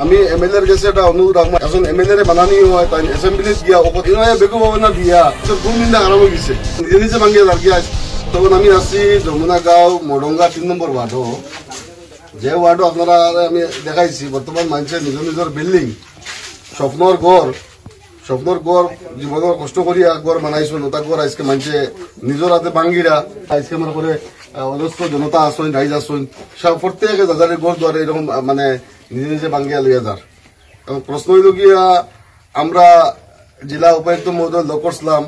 আমি এমএলএর কাছে একটা অনুরোধ রাখবো, এখন এমএলএ বানানি হয় তাই অ্যাসেম্বলিত গিয়া বেগু ভবনা দিয়া কোন দিন আরম্ভ হয়ে গেছে নিজে নিজে ভাঙিয়ে লাগিয়ে তখন আমি আসছি যমুনাগাঁও মডঙ্গা ৩ নম্বর ওয়ার্ডও, যে ওয়ার্ডও আপনারা আমি দেখাইছি বর্তমান মানুষের নিজের নিজের বিল্ডিং স্বপ্নর গড় জীবনের কষ্ট করিয়া গড় বানাইছো ওটা গড় আজকে মানুষে নিজের হাতে ভাঙ্গিরা আজকে আমার করে অজস্র জনতা আসুন রাইজ আসুন সব প্রত্যেকে যাদের গড় দ্বারে এরকম মানে নিজে নিজে ভাঙ্গিয়া লইয়া যার। এবং প্রশ্ন হইল গিয়া আমরা জেলা উপায়ুক্ত মহোদয় লক্ষ্য করছিলাম,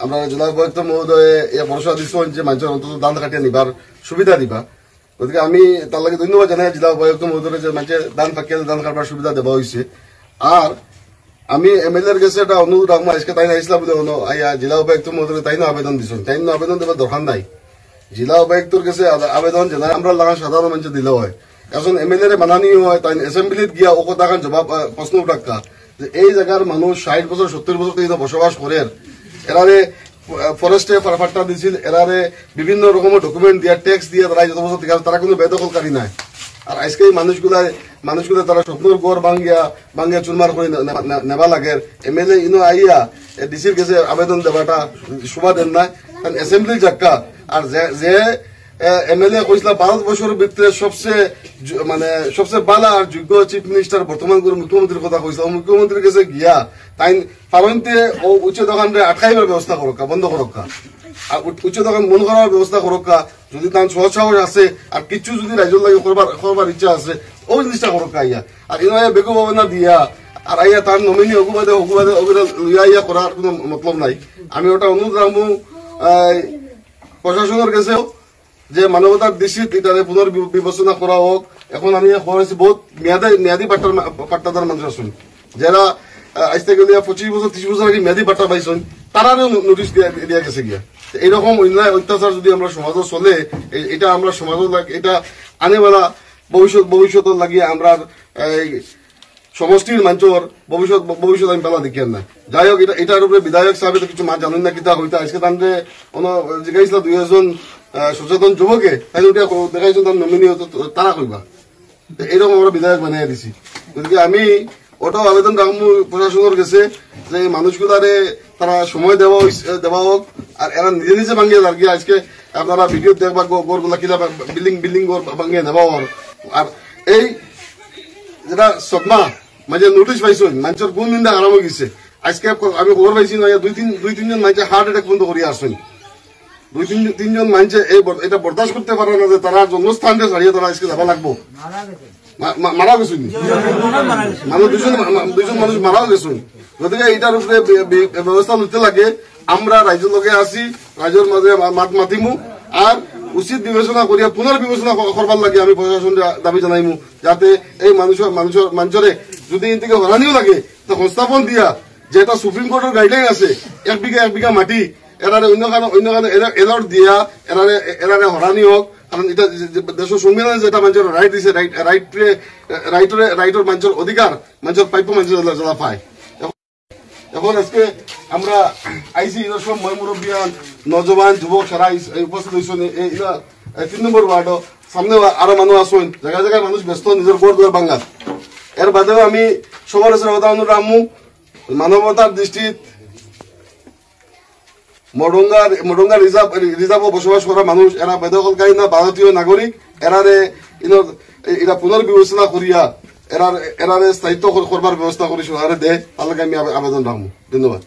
আমরা জেলা উপায়ুক্ত মহোদয়ে ভরসা দিচ্ছেন যে মানুষের অন্তত দান কাটিয়ে নিবার সুবিধা দিবা। গতিকে আমি তার লাগে ধন্যবাদ জানাই জেলা উপায়ুক্ত মহোদয় যে মানুষের দান কাটিয়ে দান কাটবার সুবিধা দেওয়া হয়েছে। আর আমি এমএলএর কাছে একটা অনুরোধ রাখবো, আজকে তাই আইসলা বলে আইয়া জেলা উপায়ুক্ত মহোদয় তাই আবেদন দিচ্ছেন, তাই আবেদন দেওয়ার দরকার নাই। জেলা উপায়ুক্তর কাছে আবেদন যেন আমরা লাগা সাধারণ মানুষ দিলে হয়, এখন এমএলএ বানানি হয় তাই অ্যাসেম্বলিত গিয়া ও কথা জবাব প্রশ্ন উঠাক্কা যে এই জায়গার মানুষ ৬০ বছর ৭০ বছর থেকে বসবাস করেন, এরারে ফরেস্টে ফাটা দিছিল, এরারে বিভিন্ন রকমের ডকুমেন্ট দিয়া ট্যাক্স দিয়ে তারা যত বছর থেকে তারা কোনো বেদখলকারী নাই। আর আজকে এই মানুষগুলা তারা স্বপ্নের গড় ভাঙ্গিয়া চুরমার করে নেবা লাগে। এমএলএ ইনো আইয়া ডিসির কাছে আবেদন দেওয়াটা শোভা দেন না, কারণ অ্যাসেম্বলি জায়গা। আর যে এমএলএ কইছিল ভারতবর্ষের ভিতরে সবচেয়ে বালা আর যোগ্য চিফ মিনিস্টার বর্তমান করে মুখ্যমন্ত্রীর কথা কইছিল, মুখ্যমন্ত্রীর কাছে গিয়া তাই পারন্তে ও উচ্চ দোকানরে আটকাইবার ব্যবস্থা করক্কা, বন্ধ করক্কা, আর উচ্চ দোকান বন্ধ করার ব্যবস্থা করক্কা। যদি তার সহজ সাহস আছে আর কিছু যদি রাজ্যের লাগে করবার ইচ্ছা আছে ওই জিনিসটা করক্কা আইয়া। আর ইনো বেগু ভবনা দিয়া আর আইয়া তার নমিনি অগুবাদে লইয়া আইয়া করার কোনো মতলব নাই। আমি ওটা অনুরোধ রাখবো প্রশাসনের কাছেও যে মানবতার দৃষ্টিতে এটারে পুনর্বিবেচনা করা হোক। এখন আমি করেছি বহুত মেয়াদি পাট্টাদার মানুষ আছেন যারা আজ থেকে 25 বছর 30 বছর আগে মেয়াদি পাট্টা পাইছেন, তারারও নোটিশ দিয়া গেছে গিয়া। এইরকম অন্যায় অত্যাচার যদি আমরা সমাজে চলে, এটা আমরা সমাজও এটা আনেবেলা ভবিষ্যতের লাগিয়ে আমরা সমষ্টির মানুষের ভবিষ্যৎ আমি পেলা দেখি না। যাই হোক, এটার উপরে বিধায়ক সাহেব কিছু মা জানেন না কিতা হইতা আজকে তাহলে জিজ্ঞাসা 2 সচেতন যুবকে তাই দেখাইছেন তার নমিনি তারা কইবা, এইরকম আমরা বিধায়ক বানিয়ে দিছি। গতিকে আমি ওটাও আবেদন রাখবো প্রশাসনের কাছে যে মানুষগুলারে তারা সময় দেওয়া হোক, আর এরা নিজে নিজে ভাঙিয়ে আর কি আজকে আপনারা ভিডিও দেখবা গড়গুলা কিনা বিল্ডিং গড় ভাঙিয়ে নেওয়া। আর এই যেটা সদমা মাঝে নোটিশ পাইছেন মানুষের কোন দিন আরম্ভ হয়ে গেছে। আজকে আমি খবর পাইছি না দুই তিনজন মানুষের হার্ট অ্যাটাক পর্যন্ত করিয়ে আসছেন। 2-3 মানুষে এটা বরদাস্ত করতে পারে না যে তারা জন্মস্থানটা ছাড়িয়ে তারা আজকে যাবা লাগবো। মারা গেছেন মানুষ, 2জন মানুষ মারাও গেছেন। গতিকে এটার উপরে ব্যবস্থা নিতে লাগে। আমরা রাজ্যের লোকে আসি, রাজ্যের মাঝে মাত মাতিমু আর উচিত বিবেচনা করিয়া পুনর্বিবেচনা করবার লাগে আমি প্রশাসন দাবি জানাইমু, যাতে এই মানুষের যদি এর থেকে হরানিও লাগে তো সংস্থাপন দিয়া যেটা সুপ্রিম কোর্টের গাইডলাইন আছে 1 বিঘা মাটি এরারে অন্য কারণে এলার্ট দিয়া এরারে হরানি হোক। কারণ এটা দেশের সংবিধানে যেটা মানুষের রাইট দিছে, রাইটের মানুষের অধিকার, মানুষের প্রাপ্য মানুষের যারা পায়। এখন আজকে আমরা আইসি সব মুরব্বিয়ান নজওয়ান যুবক সারা উপস্থিত হয়েছেন 3 নম্বর ওয়ার্ড। সামনে আরো মানুষ আসুন, জায়গায় মানুষ ব্যস্ত নিজের গড় বাঙ্গাল। এর বাদেও আমি সবার কাছে কথা অনুরোধ রাখবো, মানবতার দৃষ্টিত মডঙ্গা রিজার্ভ বসবাস করা মানুষ, এরা বেদখলকারী না ভারতীয় নাগরিক, এরা পুনর্বিবেচনা করিয়া এরারে স্থায়িত্ব করবার ব্যবস্থা করি সরকারে দেয়, তার লাগে আমি আবেদন রাখবো। ধন্যবাদ।